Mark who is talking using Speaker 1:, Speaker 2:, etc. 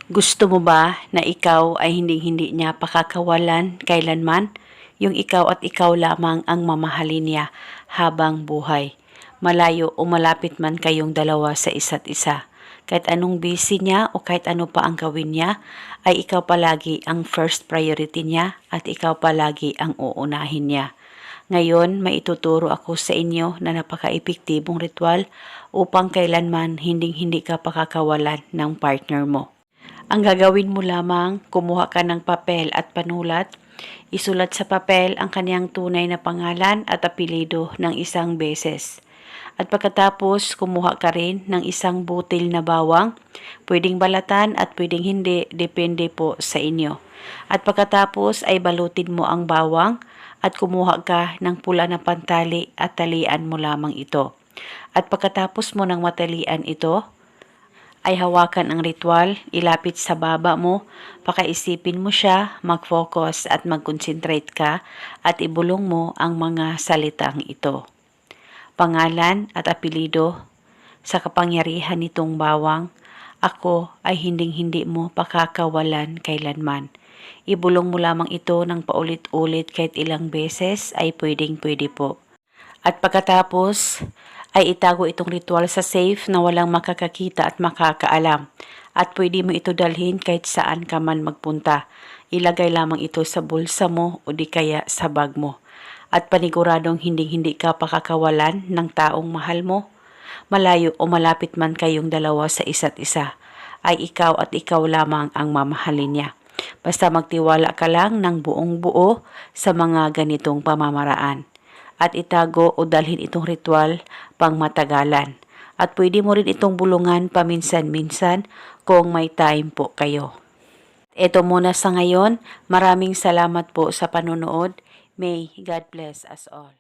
Speaker 1: Gusto mo ba na ikaw ay hindi niya pakakawalan kailanman? Yung ikaw at ikaw lamang ang mamahalin niya habang buhay. Malayo o malapit man kayong dalawa sa isa't isa. Kahit anong busy niya o kahit ano pa ang gawin niya, ay ikaw palagi ang first priority niya at ikaw palagi ang uunahin niya. Ngayon, maituturo ako sa inyo na napaka-epektibong ritual upang kailanman hindi ka pakakawalan ng partner mo. Ang gagawin mo lamang, kumuha ka ng papel at panulat, isulat sa papel ang kaniyang tunay na pangalan at apelido ng isang beses. At pagkatapos, kumuha ka rin ng isang butil na bawang, pwedeng balatan at pwedeng hindi, depende po sa inyo. At pagkatapos ay balutin mo ang bawang at kumuha ka ng pula na pantali at talian mo lamang ito. At pagkatapos mo ng matalian ito, ay hawakan ang ritual, ilapit sa baba mo, pakaisipin mo siya, mag-focus at mag-concentrate ka at ibulong mo ang mga salitang ito. Pangalan at apelido, sa kapangyarihan nitong bawang, ako ay hindi mo pakakawalan kailanman. Ibulong mo lamang ito ng paulit-ulit kahit ilang beses ay pwedeng-pwede po. At pagkatapos ay itago itong ritual sa safe na walang makakakita at makakaalam. At pwede mo ito dalhin kahit saan ka man magpunta. Ilagay lamang ito sa bulsa mo o di kaya sa bag mo. At paniguradong hindi ka pakakawalan ng taong mahal mo. Malayo o malapit man kayong dalawa sa isa't isa, ay ikaw at ikaw lamang ang mamahalin niya. Basta magtiwala ka lang ng buong buo sa mga ganitong pamamaraan. At itago o dalhin itong ritual pang matagalan. At pwede mo rin itong bulungan paminsan-minsan kung may time po kayo. Ito muna sa ngayon. Maraming salamat po sa panonood. May God bless us all.